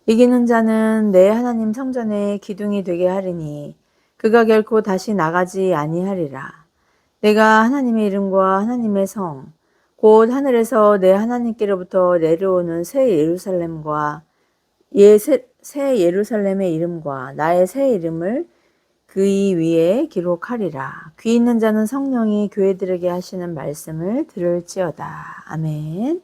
이기는 자는 내 하나님 성전의 기둥이 되게 하리니 그가 결코 다시 나가지 아니하리라. 내가 하나님의 이름과 하나님의 성, 곧 하늘에서 내 하나님께로부터 내려오는 새 예루살렘과 새 예루살렘의 이름과 나의 새 이름을 그의 위에 기록하리라. 귀 있는 자는 성령이 교회들에게 하시는 말씀을 들을지어다. 아멘.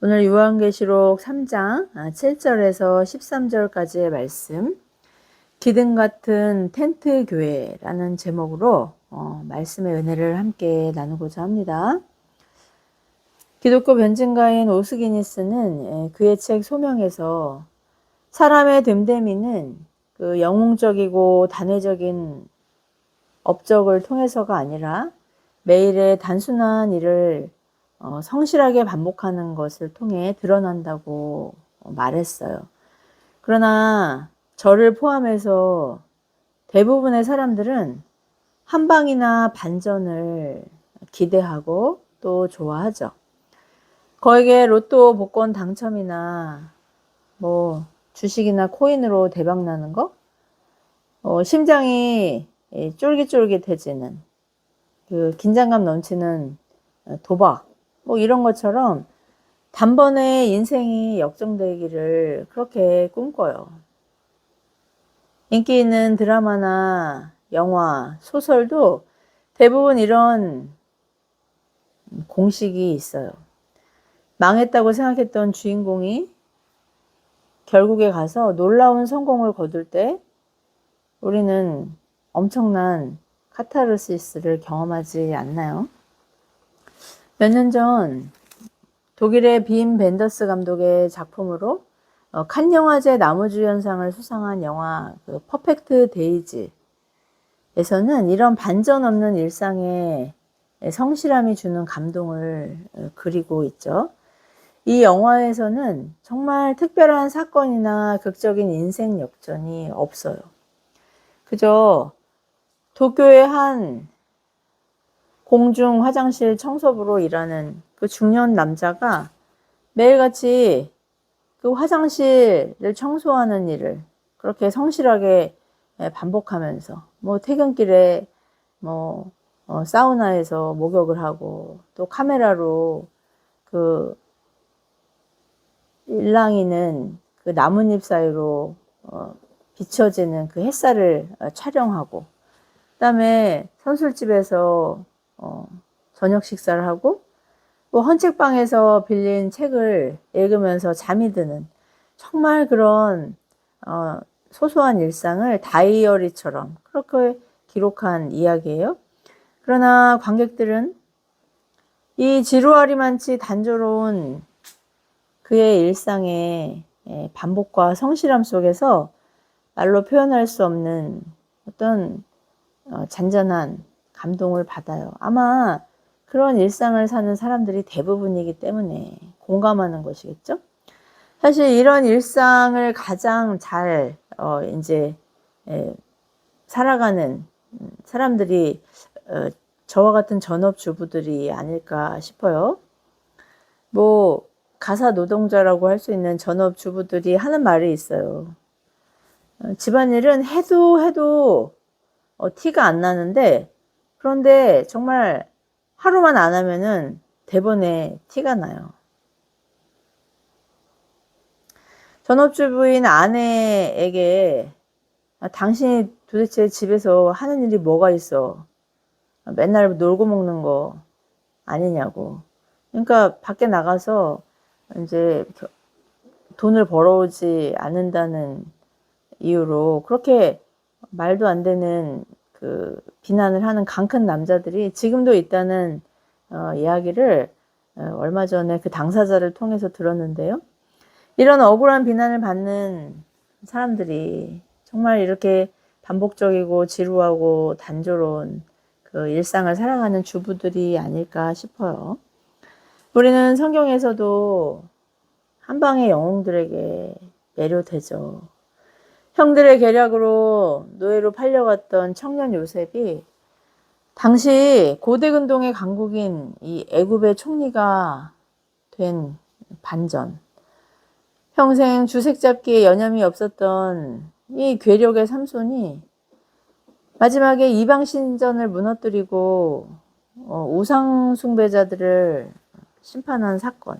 오늘 요한계시록 3장 7절에서 13절까지의 말씀, 기둥 같은 텐트 교회라는 제목으로 말씀의 은혜를 함께 나누고자 합니다. 기독교 변증가인 오스기니스는 그의 책 소명에서 사람의 됨됨이는 그 영웅적이고 단회적인 업적을 통해서가 아니라 매일의 단순한 일을 성실하게 반복하는 것을 통해 드러난다고 말했어요. 그러나 저를 포함해서 대부분의 사람들은 한방이나 반전을 기대하고 또 좋아하죠. 거액의 로또 복권 당첨이나 주식이나 코인으로 대박 나는 거, 심장이 쫄깃쫄깃해지는 그 긴장감 넘치는 도박, 이런 것처럼 단번에 인생이 역정되기를 그렇게 꿈꿔요. 인기 있는 드라마나 영화, 소설도 대부분 이런 공식이 있어요. 망했다고 생각했던 주인공이 결국에 가서 놀라운 성공을 거둘 때 우리는 엄청난 카타르시스를 경험하지 않나요? 몇 년 전 독일의 빔 벤더스 감독의 작품으로 칸 영화제 나무주연상을 수상한 영화 퍼펙트 데이즈에서는 이런 반전 없는 일상에 성실함이 주는 감동을 그리고 있죠. 이 영화에서는 정말 특별한 사건이나 극적인 인생 역전이 없어요. 그저 도쿄의 한 공중 화장실 청소부로 일하는 그 중년 남자가 매일같이 그 화장실을 청소하는 일을 그렇게 성실하게 반복하면서 퇴근길에 사우나에서 목욕을 하고 또 카메라로 그 일랑이는 그 나뭇잎 사이로 비춰지는 그 햇살을 촬영하고, 그다음에 선술집에서 저녁 식사를 하고 또 헌책방에서 빌린 책을 읽으면서 잠이 드는 정말 그런 소소한 일상을 다이어리처럼 그렇게 기록한 이야기예요. 그러나 관객들은 이 지루하리만치 단조로운 그의 일상의 반복과 성실함 속에서 말로 표현할 수 없는 어떤 잔잔한 감동을 받아요. 아마 그런 일상을 사는 사람들이 대부분이기 때문에 공감하는 것이겠죠. 사실 이런 일상을 가장 잘 이제 살아가는 사람들이 저와 같은 전업주부들이 아닐까 싶어요. 가사 노동자라고 할 수 있는 전업주부들이 하는 말이 있어요. 집안일은 해도 티가 안 나는데, 그런데 정말 하루만 안 하면은 대번에 티가 나요. 전업주부인 아내에게 당신이 도대체 집에서 하는 일이 뭐가 있어? 맨날 놀고 먹는 거 아니냐고. 그러니까 밖에 나가서 이제 돈을 벌어오지 않는다는 이유로 그렇게 말도 안 되는 그 비난을 하는 강큰 남자들이 지금도 있다는 이야기를 얼마 전에 그 당사자를 통해서 들었는데요. 이런 억울한 비난을 받는 사람들이 정말 이렇게 반복적이고 지루하고 단조로운 그 일상을 살아가는 주부들이 아닐까 싶어요. 우리는 성경에서도 한방의 영웅들에게 매료되죠. 형들의 계략으로 노예로 팔려갔던 청년 요셉이 당시 고대 근동의 강국인 이 애굽의 총리가 된 반전, 평생 주색 잡기에 여념이 없었던 이 괴력의 삼손이 마지막에 이방신전을 무너뜨리고 우상 숭배자들을 심판한 사건.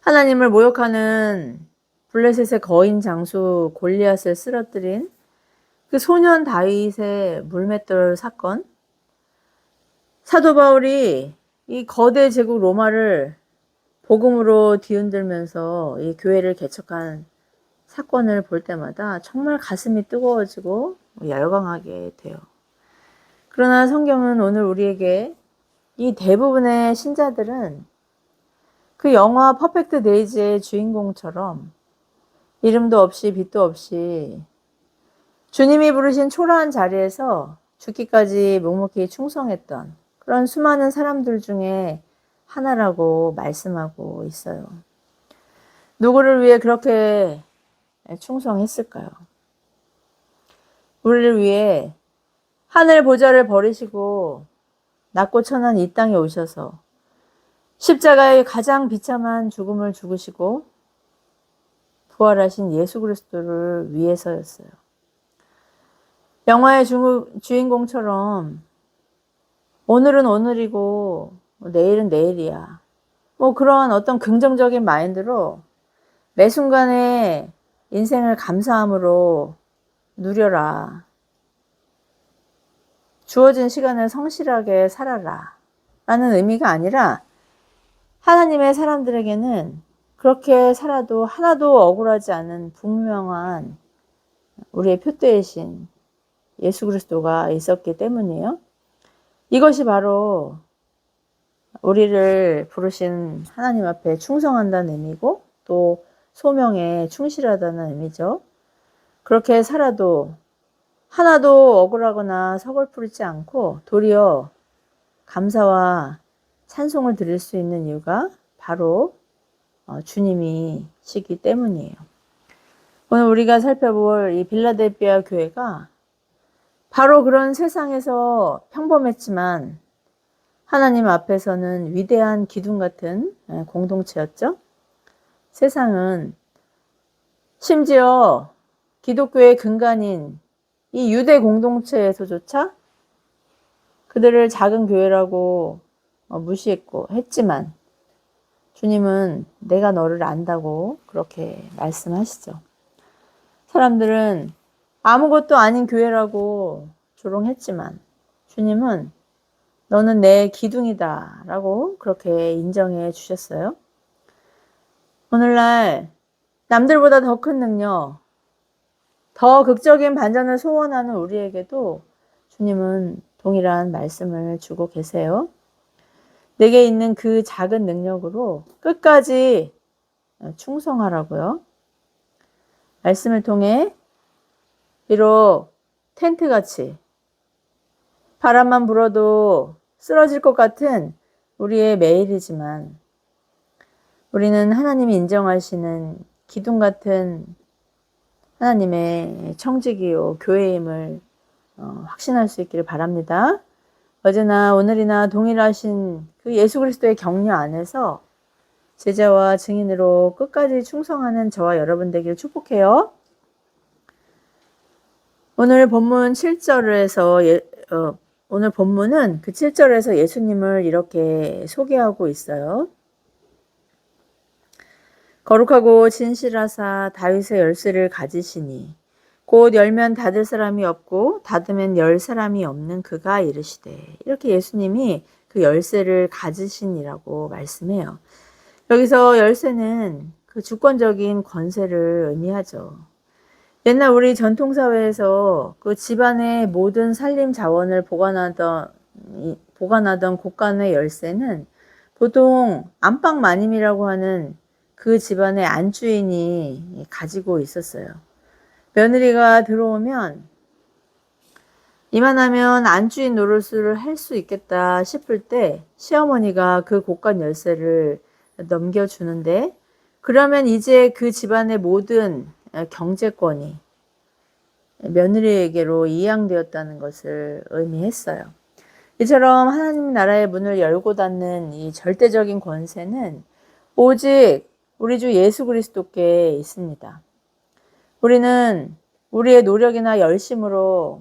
하나님을 모욕하는 블레셋의 거인 장수 골리앗을 쓰러뜨린 그 소년 다윗의 물맷돌 사건. 사도 바울이 이 거대 제국 로마를 복음으로 뒤흔들면서 이 교회를 개척한 사건을 볼 때마다 정말 가슴이 뜨거워지고 열광하게 돼요. 그러나 성경은 오늘 우리에게 이 대부분의 신자들은 그 영화 퍼펙트 데이즈의 주인공처럼 이름도 없이 빛도 없이 주님이 부르신 초라한 자리에서 죽기까지 묵묵히 충성했던 그런 수많은 사람들 중에 하나라고 말씀하고 있어요. 누구를 위해 그렇게 충성했을까요? 우리를 위해 하늘 보좌를 버리시고 낮고 천한 이 땅에 오셔서 십자가의 가장 비참한 죽음을 죽으시고 부활하신 예수 그리스도를 위해서였어요. 영화의 주인공처럼 오늘은 오늘이고 내일은 내일이야. 그런 어떤 긍정적인 마인드로 매 순간에 인생을 감사함으로 누려라. 주어진 시간을 성실하게 살아라. 라는 의미가 아니라 하나님의 사람들에게는 그렇게 살아도 하나도 억울하지 않은 분명한 우리의 표대이신 예수 그리스도가 있었기 때문이에요. 이것이 바로 우리를 부르신 하나님 앞에 충성한다는 의미고 또 소명에 충실하다는 의미죠. 그렇게 살아도 하나도 억울하거나 서글프지 않고 도리어 감사와 찬송을 드릴 수 있는 이유가 바로 주님이시기 때문이에요. 오늘 우리가 살펴볼 이 빌라델피아 교회가 바로 그런 세상에서 평범했지만 하나님 앞에서는 위대한 기둥 같은 공동체였죠. 세상은 심지어 기독교의 근간인 이 유대 공동체에서조차 그들을 작은 교회라고 무시했고 했지만 주님은 내가 너를 안다고 그렇게 말씀하시죠. 사람들은 아무것도 아닌 교회라고 조롱했지만 주님은 너는 내 기둥이다 라고 그렇게 인정해 주셨어요. 오늘날 남들보다 더 큰 능력, 더 극적인 반전을 소원하는 우리에게도 주님은 동일한 말씀을 주고 계세요. 내게 있는 그 작은 능력으로 끝까지 충성하라고요. 말씀을 통해 비록 텐트같이 바람만 불어도 쓰러질 것 같은 우리의 매일이지만 우리는 하나님이 인정하시는 기둥 같은 하나님의 청지기요 교회임을 확신할 수 있기를 바랍니다. 어제나 오늘이나 동일하신 그 예수 그리스도의 격려 안에서 제자와 증인으로 끝까지 충성하는 저와 여러분 되기를 축복해요. 오늘 본문 7절에서 오늘 본문은 그 7절에서 예수님을 이렇게 소개하고 있어요. 거룩하고 진실하사 다윗의 열쇠를 가지시니 곧 열면 닫을 사람이 없고 닫으면 열 사람이 없는 그가 이르시되. 이렇게 예수님이 그 열쇠를 가지신이라고 말씀해요. 여기서 열쇠는 그 주권적인 권세를 의미하죠. 옛날 우리 전통사회에서 그 집안의 모든 살림 자원을 보관하던 곳간의 열쇠는 보통 안방 마님이라고 하는 그 집안의 안주인이 가지고 있었어요. 며느리가 들어오면 이만하면 안주인 노릇을 할 수 있겠다 싶을 때 시어머니가 그 곳간 열쇠를 넘겨주는데 그러면 이제 그 집안의 모든 경제권이 며느리에게로 이양되었다는 것을 의미했어요. 이처럼 하나님 나라의 문을 열고 닫는 이 절대적인 권세는 오직 우리 주 예수 그리스도께 있습니다. 우리는 우리의 노력이나 열심으로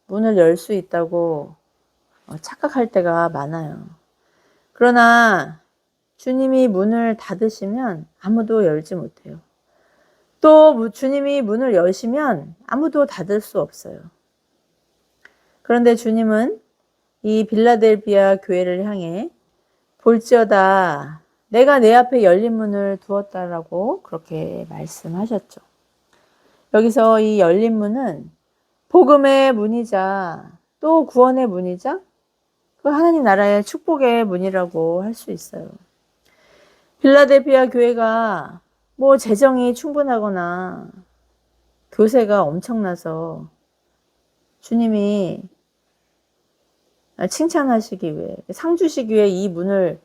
문을 열 수 있다고 착각할 때가 많아요. 그러나 주님이 문을 닫으시면 아무도 열지 못해요. 또 주님이 문을 여시면 아무도 닫을 수 없어요. 그런데 주님은 이 빌라델비아 교회를 향해 볼지어다 내가 내 앞에 열린 문을 두었다라고 그렇게 말씀하셨죠. 여기서 이 열린 문은 복음의 문이자 또 구원의 문이자 그 하나님 나라의 축복의 문이라고 할 수 있어요. 빌라델비아 교회가 뭐 재정이 충분하거나 교세가 엄청나서 주님이 칭찬하시기 위해, 상 주시기 위해 이 문을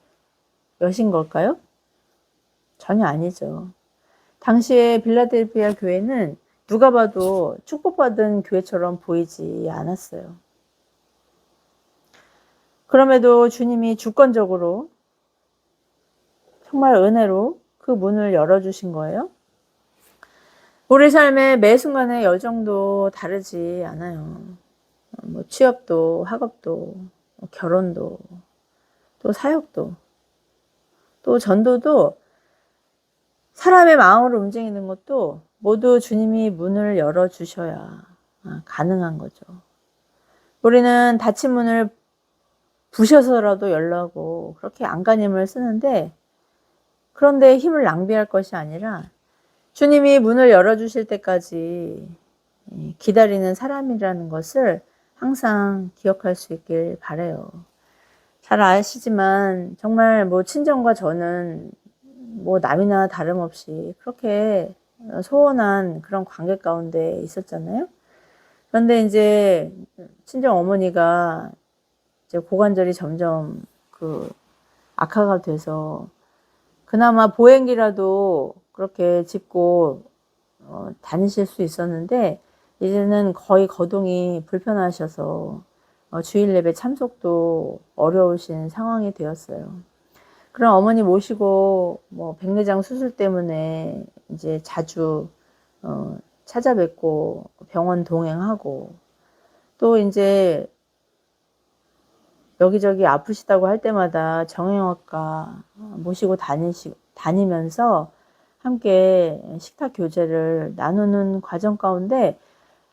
여신 걸까요? 전혀 아니죠. 당시에 빌라델비아 교회는 누가 봐도 축복받은 교회처럼 보이지 않았어요. 그럼에도 주님이 주권적으로 정말 은혜로 그 문을 열어주신 거예요. 우리 삶의 매 순간의 여정도 다르지 않아요. 뭐 취업도, 학업도, 결혼도, 또 사역도, 또 전도도 사람의 마음으로 움직이는 것도 모두 주님이 문을 열어주셔야 가능한 거죠. 우리는 닫힌 문을 부셔서라도 열라고 그렇게 안간힘을 쓰는데 그런데 힘을 낭비할 것이 아니라 주님이 문을 열어주실 때까지 기다리는 사람이라는 것을 항상 기억할 수 있길 바라요. 잘 아시지만 정말 뭐 친정과 저는 뭐 남이나 다름없이 그렇게 소원한 그런 관계 가운데 있었잖아요. 그런데 이제 친정 어머니가 이제 고관절이 점점 악화가 돼서 그나마 보행기라도 그렇게 짚고 다니실 수 있었는데 이제는 거의 거동이 불편하셔서 주일 예배 참석도 어려우신 상황이 되었어요. 그럼 어머니 모시고 뭐 백내장 수술 때문에 이제 자주 찾아뵙고 병원 동행하고 또 이제 여기저기 아프시다고 할 때마다 정형외과 모시고 다니면서 함께 식탁 교제를 나누는 과정 가운데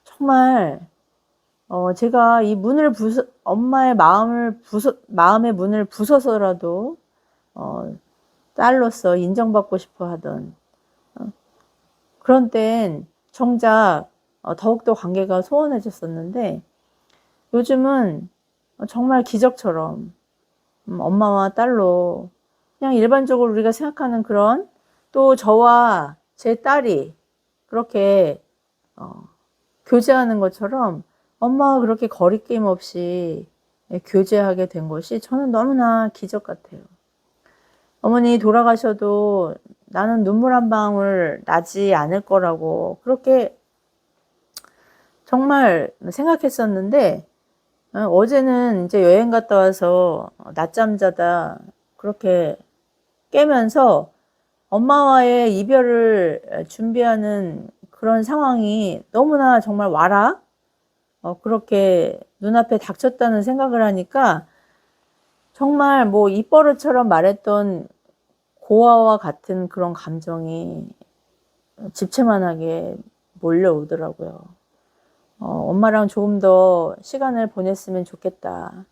정말 제가 이 문을 엄마의 마음의 문을 부숴서라도 딸로서 인정받고 싶어 하던 그런 때엔 정작 더욱더 관계가 소원해졌었는데 요즘은 정말 기적처럼 엄마와 딸로 그냥 일반적으로 우리가 생각하는 그런 또 저와 제 딸이 그렇게 교제하는 것처럼 엄마와 그렇게 거리낌 없이 교제하게 된 것이 저는 너무나 기적 같아요. 어머니 돌아가셔도 나는 눈물 한 방울 나지 않을 거라고 그렇게 정말 생각했었는데 어제는 이제 여행 갔다 와서 낮잠 자다 그렇게 깨면서 엄마와의 이별을 준비하는 그런 상황이 너무나 정말 와라 그렇게 눈앞에 닥쳤다는 생각을 하니까 정말 뭐 입버릇처럼 말했던 고아와 같은 그런 감정이 집채만하게 몰려오더라고요. 엄마랑 조금 더 시간을 보냈으면 좋겠다.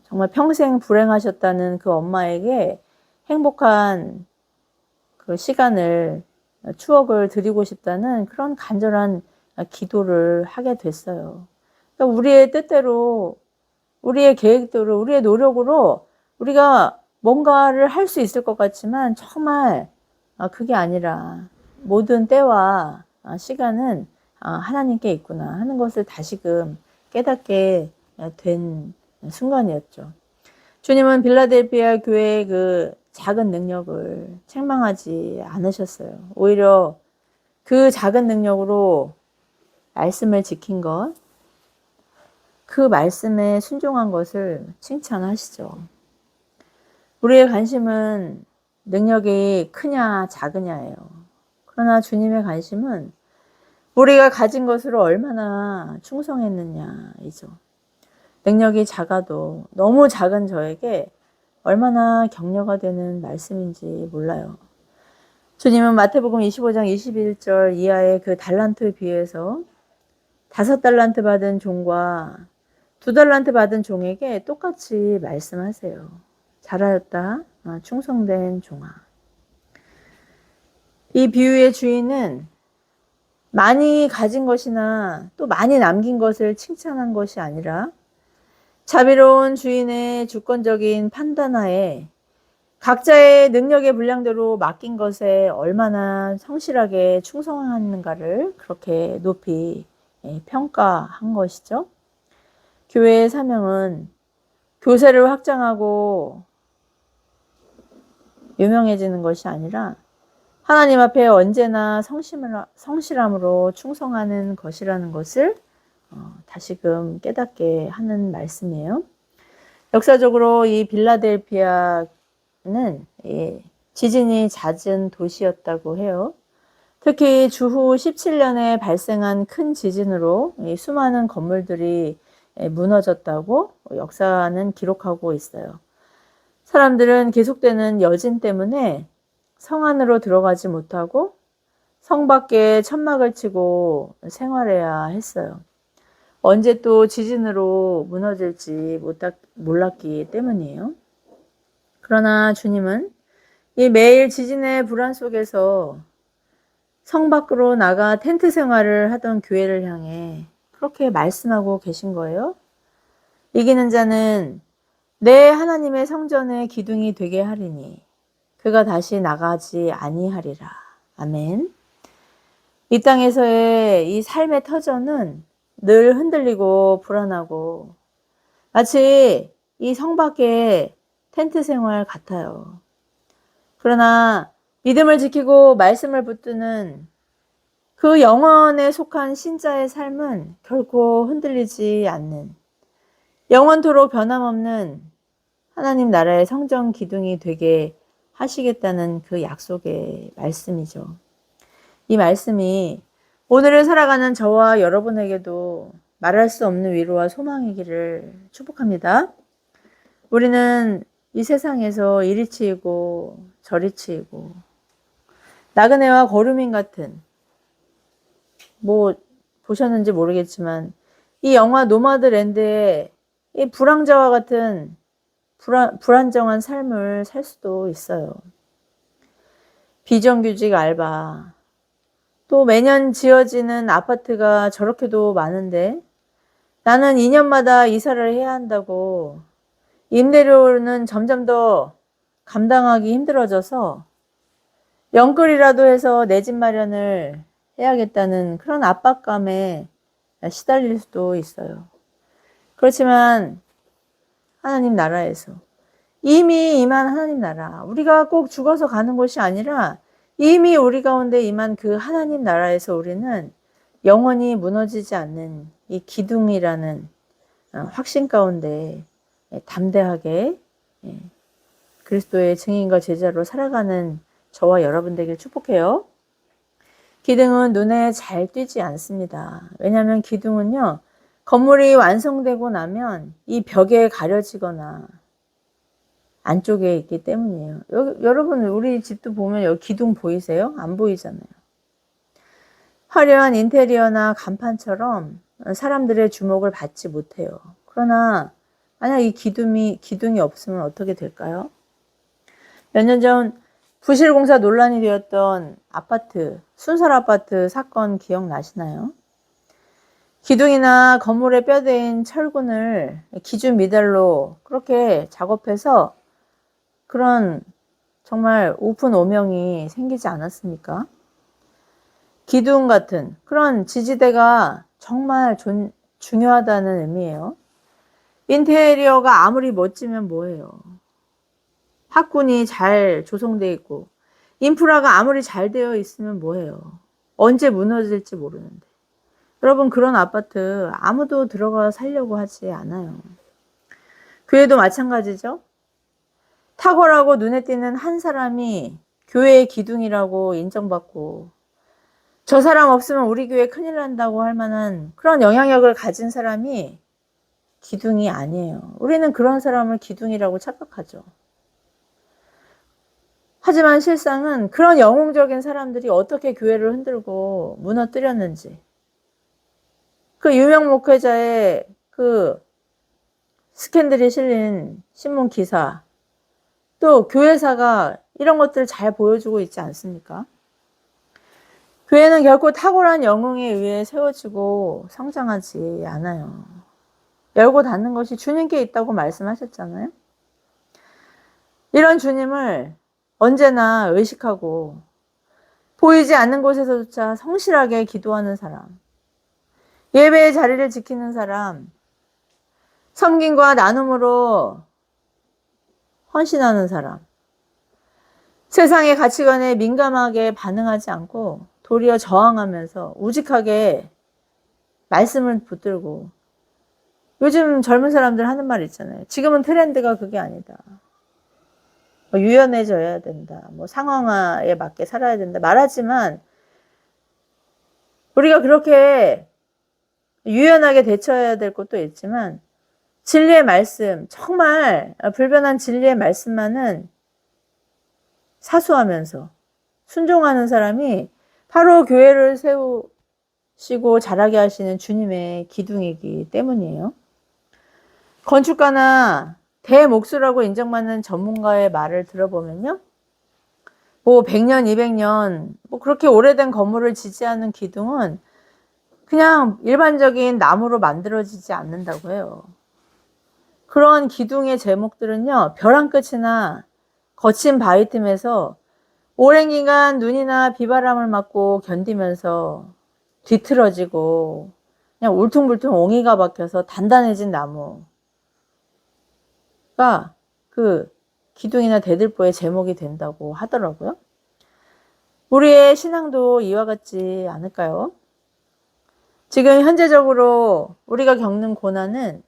정말 평생 불행하셨다는 그 엄마에게 행복한 그 시간을, 추억을 드리고 싶다는 그런 간절한 기도를 하게 됐어요. 그러니까 우리의 뜻대로, 우리의 계획대로, 우리의 노력으로 우리가 뭔가를 할 수 있을 것 같지만 정말 그게 아니라 모든 때와 시간은 하나님께 있구나 하는 것을 다시금 깨닫게 된 순간이었죠. 주님은 빌라델비아 교회의 그 작은 능력을 책망하지 않으셨어요. 오히려 그 작은 능력으로 말씀을 지킨 것, 그 말씀에 순종한 것을 칭찬하시죠. 우리의 관심은 능력이 크냐 작으냐예요. 그러나 주님의 관심은 우리가 가진 것으로 얼마나 충성했느냐이죠. 능력이 작아도 너무 작은 저에게 얼마나 격려가 되는 말씀인지 몰라요. 주님은 마태복음 25장 21절 이하의 그 달란트에 비해서 5달란트 받은 종과 2달란트 받은 종에게 똑같이 말씀하세요. 잘하였다, 충성된 종아. 이 비유의 주인은 많이 가진 것이나 또 많이 남긴 것을 칭찬한 것이 아니라 자비로운 주인의 주권적인 판단하에 각자의 능력의 분량대로 맡긴 것에 얼마나 성실하게 충성하는가를 그렇게 높이 평가한 것이죠. 교회의 사명은 교세를 확장하고 유명해지는 것이 아니라 하나님 앞에 언제나 성실함으로 충성하는 것이라는 것을 다시금 깨닫게 하는 말씀이에요. 역사적으로 이 빌라델피아는 지진이 잦은 도시였다고 해요. 특히 주후 17년에 발생한 큰 지진으로 수많은 건물들이 무너졌다고 역사는 기록하고 있어요. 사람들은 계속되는 여진 때문에 성 안으로 들어가지 못하고 성 밖에 천막을 치고 생활해야 했어요. 언제 또 지진으로 무너질지 몰랐기 때문이에요. 그러나 주님은 이 매일 지진의 불안 속에서 성 밖으로 나가 텐트 생활을 하던 교회를 향해 그렇게 말씀하고 계신 거예요. 이기는 자는 내 하나님의 성전의 기둥이 되게 하리니 그가 다시 나가지 아니하리라. 아멘. 이 땅에서의 이 삶의 터전은 늘 흔들리고 불안하고 마치 이 성 밖의 텐트 생활 같아요. 그러나 믿음을 지키고 말씀을 붙드는 그 영원에 속한 신자의 삶은 결코 흔들리지 않는 영원토록 변함없는 하나님 나라의 성전 기둥이 되게 하시겠다는 그 약속의 말씀이죠. 이 말씀이 오늘을 살아가는 저와 여러분에게도 말할 수 없는 위로와 소망이기를 축복합니다. 우리는 이 세상에서 이리 치이고 저리 치이고 나그네와 거류민 같은 보셨는지 모르겠지만 이 영화 노마드랜드의 이 불황자와 같은 불안정한 삶을 살 수도 있어요. 비정규직 알바, 또 매년 지어지는 아파트가 저렇게도 많은데 나는 2년마다 이사를 해야 한다고 임대료는 점점 더 감당하기 힘들어져서 영끌이라도 해서 내 집 마련을 해야겠다는 그런 압박감에 시달릴 수도 있어요. 그렇지만 하나님 나라에서 이미 임한 하나님 나라, 우리가 꼭 죽어서 가는 곳이 아니라 이미 우리 가운데 임한 그 하나님 나라에서 우리는 영원히 무너지지 않는 이 기둥이라는 확신 가운데 담대하게 그리스도의 증인과 제자로 살아가는 저와 여러분 되길 축복해요. 기둥은 눈에 잘 띄지 않습니다. 왜냐하면 기둥은요, 건물이 완성되고 나면 이 벽에 가려지거나 안쪽에 있기 때문이에요. 여러분 우리 집도 보면 여기 기둥 보이세요? 안 보이잖아요. 화려한 인테리어나 간판처럼 사람들의 주목을 받지 못해요. 그러나 만약 이 기둥이 없으면 어떻게 될까요? 몇 년 전 부실공사 논란이 되었던 아파트, 순살 아파트 사건 기억나시나요? 기둥이나 건물에 뼈대인 철근을 기준 미달로 그렇게 작업해서 그런 정말 오픈 오명이 생기지 않았습니까? 기둥 같은 그런 지지대가 정말 중요하다는 의미예요. 인테리어가 아무리 멋지면 뭐예요? 학군이 잘 조성되어 있고 인프라가 아무리 잘 되어 있으면 뭐예요? 언제 무너질지 모르는데. 여러분 그런 아파트 아무도 들어가 살려고 하지 않아요. 교회도 마찬가지죠. 탁월하고 눈에 띄는 한 사람이 교회의 기둥이라고 인정받고, 저 사람 없으면 우리 교회 큰일 난다고 할 만한 그런 영향력을 가진 사람이 기둥이 아니에요. 우리는 그런 사람을 기둥이라고 착각하죠. 하지만 실상은 그런 영웅적인 사람들이 어떻게 교회를 흔들고 무너뜨렸는지, 그 유명 목회자의 그 스캔들이 실린 신문 기사, 또 교회사가 이런 것들을 잘 보여주고 있지 않습니까? 교회는 결코 탁월한 영웅에 의해 세워지고 성장하지 않아요. 열고 닫는 것이 주님께 있다고 말씀하셨잖아요. 이런 주님을 언제나 의식하고 보이지 않는 곳에서조차 성실하게 기도하는 사람, 예배의 자리를 지키는 사람, 섬김과 나눔으로 헌신하는 사람, 세상의 가치관에 민감하게 반응하지 않고 도리어 저항하면서 우직하게 말씀을 붙들고, 요즘 젊은 사람들 하는 말 있잖아요. 지금은 트렌드가 그게 아니다. 뭐 유연해져야 된다. 뭐 상황에 맞게 살아야 된다. 말하지만 우리가 그렇게 유연하게 대처해야 될 것도 있지만, 진리의 말씀, 정말 불변한 진리의 말씀만은 사수하면서 순종하는 사람이 바로 교회를 세우시고 자라게 하시는 주님의 기둥이기 때문이에요. 건축가나 대목수라고 인정받는 전문가의 말을 들어보면요, 뭐 100년, 200년 뭐 그렇게 오래된 건물을 지지하는 기둥은 그냥 일반적인 나무로 만들어지지 않는다고 해요. 그런 기둥의 제목들은요, 벼랑 끝이나 거친 바위 틈에서 오랜 기간 눈이나 비바람을 맞고 견디면서 뒤틀어지고 그냥 울퉁불퉁 옹이가 박혀서 단단해진 나무가 그 기둥이나 대들보의 제목이 된다고 하더라고요. 우리의 신앙도 이와 같지 않을까요? 지금 현재적으로 우리가 겪는 고난은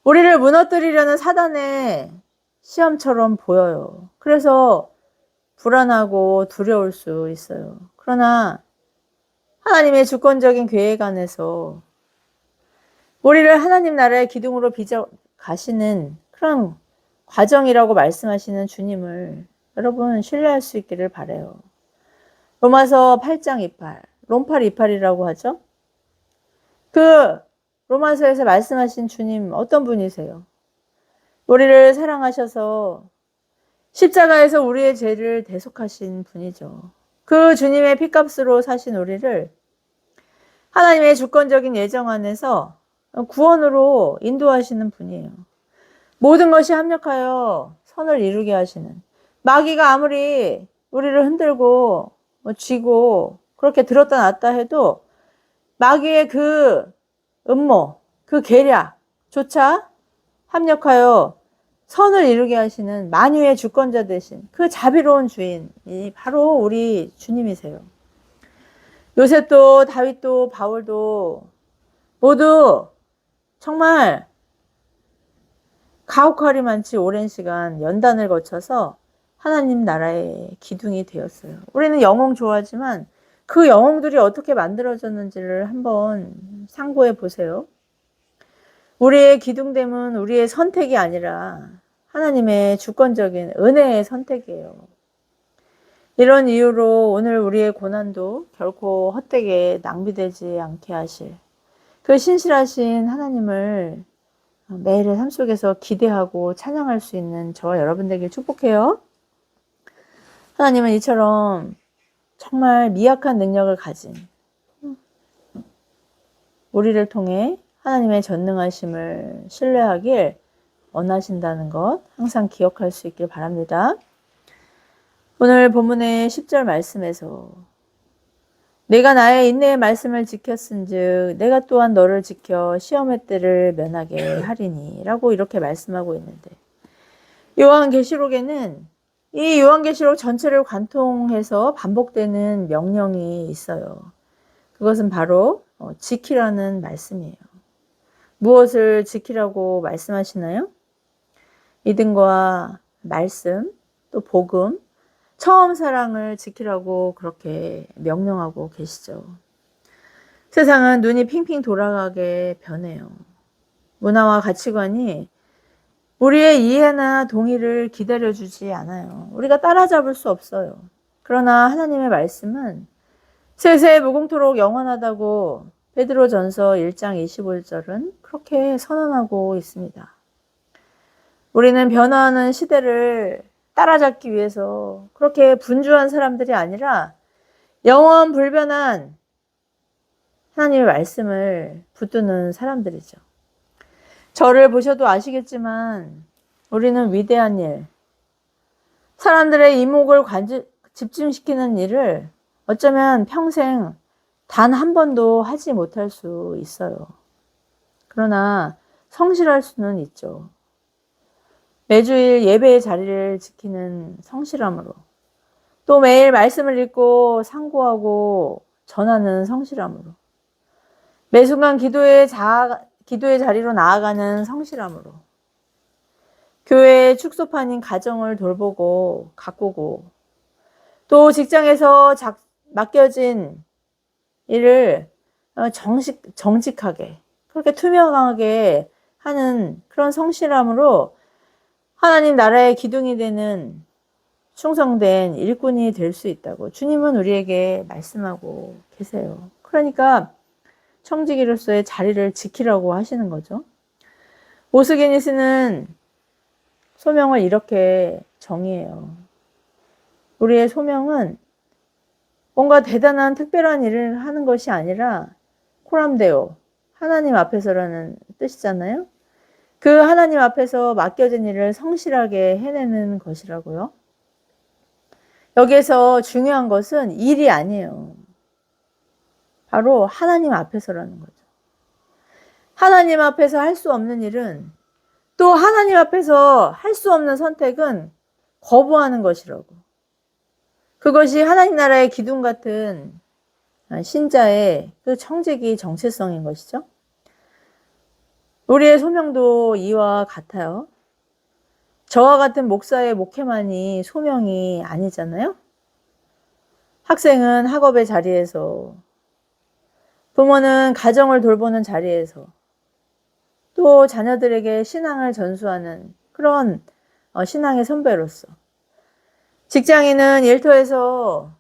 우리를 무너뜨리려는 사단의 시험처럼 보여요. 그래서 불안하고 두려울 수 있어요. 그러나 하나님의 주권적인 계획 안에서 우리를 하나님 나라의 기둥으로 빚어 가시는 그런 과정이라고 말씀하시는 주님을 여러분 신뢰할 수 있기를 바라요. 로마서 8장 28, 롬팔 28이라고 하죠. 그 로마서에서 말씀하신 주님 어떤 분이세요? 우리를 사랑하셔서 십자가에서 우리의 죄를 대속하신 분이죠. 그 주님의 피값으로 사신 우리를 하나님의 주권적인 예정 안에서 구원으로 인도하시는 분이에요. 모든 것이 합력하여 선을 이루게 하시는, 마귀가 아무리 우리를 흔들고 쥐고 그렇게 들었다 놨다 해도 마귀의 그 음모, 그 계략조차 합력하여 선을 이루게 하시는 만유의 주권자 되신 그 자비로운 주인이 바로 우리 주님이세요. 요셉도 다윗도 바울도 모두 정말 가혹할이 많지 오랜 시간 연단을 거쳐서 하나님 나라의 기둥이 되었어요. 우리는 영웅 좋아하지만 그 영웅들이 어떻게 만들어졌는지를 한번 상고해 보세요. 우리의 기둥됨은 우리의 선택이 아니라 하나님의 주권적인 은혜의 선택이에요. 이런 이유로 오늘 우리의 고난도 결코 헛되게 낭비되지 않게 하실 그 신실하신 하나님을 매일의 삶 속에서 기대하고 찬양할 수 있는 저와 여러분들에게 축복해요. 하나님은 이처럼 정말 미약한 능력을 가진 우리를 통해 하나님의 전능하심을 신뢰하길 원하신다는 것 항상 기억할 수 있길 바랍니다. 오늘 본문의 10절 말씀에서 내가 나의 인내의 말씀을 지켰은즉 내가 또한 너를 지켜 시험의 때를 면하게 하리니 라고 이렇게 말씀하고 있는데, 요한계시록에는 이 요한계시록 전체를 관통해서 반복되는 명령이 있어요. 그것은 바로 지키라는 말씀이에요. 무엇을 지키라고 말씀하시나요? 믿음과 말씀, 또 복음, 처음 사랑을 지키라고 그렇게 명령하고 계시죠. 세상은 눈이 핑핑 돌아가게 변해요. 문화와 가치관이 우리의 이해나 동의를 기다려주지 않아요. 우리가 따라잡을 수 없어요. 그러나 하나님의 말씀은 세세 무궁토록 영원하다고 베드로전서 1장 25절은 그렇게 선언하고 있습니다. 우리는 변화하는 시대를 따라잡기 위해서 그렇게 분주한 사람들이 아니라 영원 불변한 하나님의 말씀을 붙드는 사람들이죠. 저를 보셔도 아시겠지만 우리는 위대한 일, 사람들의 이목을 집중시키는 일을 어쩌면 평생 단 한 번도 하지 못할 수 있어요. 그러나 성실할 수는 있죠. 매주일 예배의 자리를 지키는 성실함으로, 또 매일 말씀을 읽고 상고하고 전하는 성실함으로, 매 순간 기도의 자리로 나아가는 성실함으로, 교회의 축소판인 가정을 돌보고 가꾸고, 또 직장에서 맡겨진 일을 정직하게, 그렇게 투명하게 하는 그런 성실함으로 하나님 나라의 기둥이 되는 충성된 일꾼이 될 수 있다고 주님은 우리에게 말씀하고 계세요. 그러니까 청지기로서의 자리를 지키라고 하시는 거죠. 오스게니스는 소명을 이렇게 정의해요. 우리의 소명은 뭔가 대단한 특별한 일을 하는 것이 아니라 코람데오, 하나님 앞에서라는 뜻이잖아요. 그 하나님 앞에서 맡겨진 일을 성실하게 해내는 것이라고요. 여기에서 중요한 것은 일이 아니에요. 바로 하나님 앞에서라는 거죠. 하나님 앞에서 할 수 없는 일은, 또 하나님 앞에서 할 수 없는 선택은 거부하는 것이라고. 그것이 하나님 나라의 기둥 같은 신자의 그 청지기 정체성인 것이죠. 우리의 소명도 이와 같아요. 저와 같은 목사의 목회만이 소명이 아니잖아요. 학생은 학업의 자리에서, 부모는 가정을 돌보는 자리에서, 또 자녀들에게 신앙을 전수하는 그런 신앙의 선배로서, 직장인은 일터에서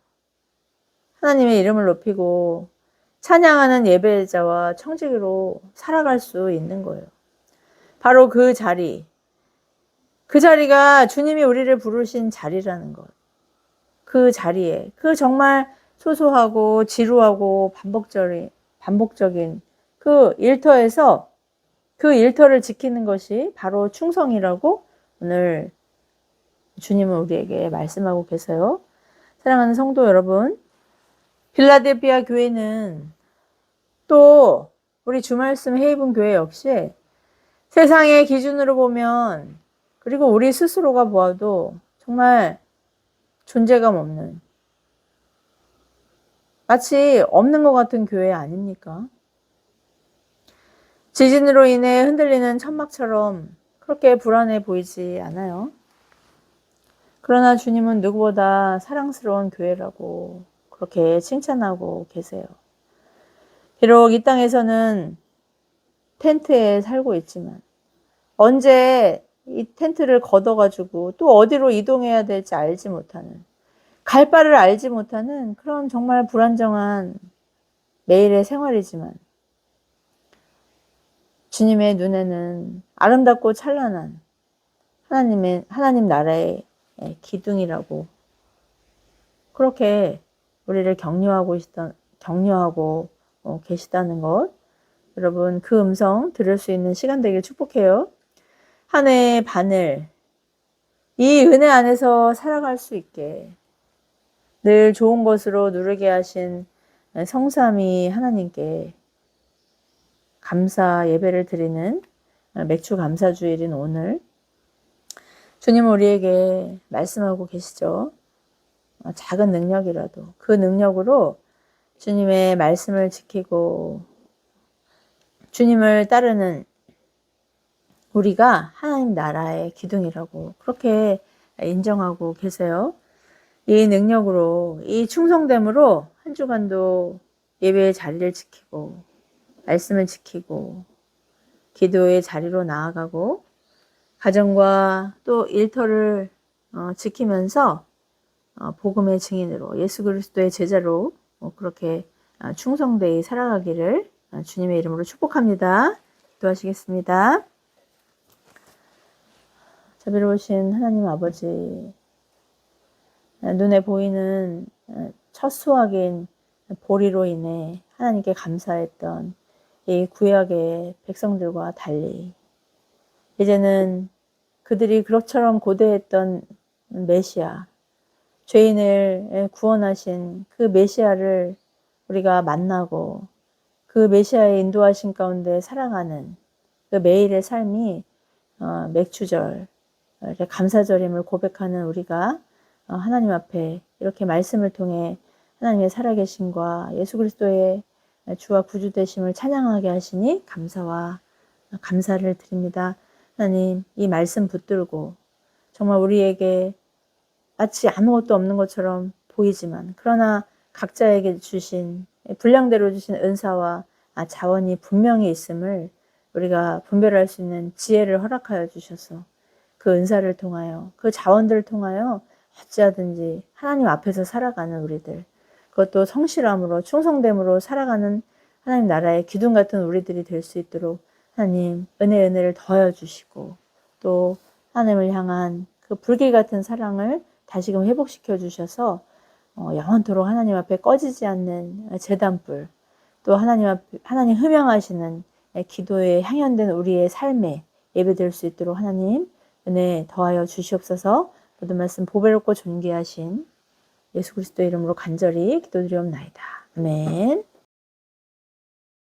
하나님의 이름을 높이고 찬양하는 예배자와 청지기로 살아갈 수 있는 거예요. 바로 그 자리가 주님이 우리를 부르신 자리라는 것. 그 자리에, 그 정말 소소하고 지루하고 반복적인 그 일터에서 그 일터를 지키는 것이 바로 충성이라고 오늘 주님은 우리에게 말씀하고 계세요. 사랑하는 성도 여러분, 필라델피아 교회는 또 우리 주말씀 헤이븐 교회 역시 세상의 기준으로 보면, 그리고 우리 스스로가 보아도 정말 존재감 없는, 마치 없는 것 같은 교회 아닙니까? 지진으로 인해 흔들리는 천막처럼 그렇게 불안해 보이지 않아요? 그러나 주님은 누구보다 사랑스러운 교회라고 그렇게 칭찬하고 계세요. 비록 이 땅에서는 텐트에 살고 있지만 언제 이 텐트를 걷어가지고 또 어디로 이동해야 될지 알지 못하는, 갈 바를 알지 못하는 그런 정말 불안정한 매일의 생활이지만 주님의 눈에는 아름답고 찬란한 하나님 나라의 기둥이라고 그렇게 우리를 격려하고 계시다는 것, 여러분 그 음성 들을 수 있는 시간 되길 축복해요. 한 해의 반을 이 은혜 안에서 살아갈 수 있게 늘 좋은 것으로 누르게 하신 성삼위 하나님께 감사 예배를 드리는 맥주 감사주일인 오늘, 주님은 우리에게 말씀하고 계시죠. 작은 능력이라도 그 능력으로 주님의 말씀을 지키고 주님을 따르는 우리가 하나님 나라의 기둥이라고 그렇게 인정하고 계세요. 이 능력으로, 이 충성됨으로 한 주간도 예배의 자리를 지키고 말씀을 지키고 기도의 자리로 나아가고 가정과 또 일터를 지키면서 복음의 증인으로 예수 그리스도의 제자로 그렇게 충성되이 살아가기를 주님의 이름으로 축복합니다. 기도하시겠습니다. 자비로우신 하나님 아버지, 눈에 보이는 첫 수확인 보리로 인해 하나님께 감사했던 이 구약의 백성들과 달리 이제는 그들이 그럭처럼 고대했던 메시아, 죄인을 구원하신 그 메시아를 우리가 만나고 그 메시아의 인도하신 가운데 살아가는 그 매일의 삶이 맥주절, 감사절임을 고백하는 우리가 하나님 앞에 이렇게 말씀을 통해 하나님의 살아계심과 예수 그리스도의 주와 구주 되심을 찬양하게 하시니 감사와 감사를 드립니다. 하나님, 이 말씀 붙들고 정말 우리에게 마치 아무것도 없는 것처럼 보이지만 그러나 각자에게 주신 분량대로 주신 은사와 자원이 분명히 있음을 우리가 분별할 수 있는 지혜를 허락하여 주셔서 그 은사를 통하여 그 자원들을 통하여 어찌하든지 하나님 앞에서 살아가는 우리들, 그것도 성실함으로 충성됨으로 살아가는 하나님 나라의 기둥 같은 우리들이 될 수 있도록 하나님 은혜를 더하여 주시고 또 하나님을 향한 그 불길 같은 사랑을 다시금 회복시켜 주셔서 영원토록 하나님 앞에 꺼지지 않는 제단불, 또 하나님 흠양하시는 기도에 향연된 우리의 삶에 예배될 수 있도록 하나님 은혜 더하여 주시옵소서. 모든 말씀 보배롭고 존귀하신 예수 그리스도 이름으로 간절히 기도드리옵나이다. 아멘.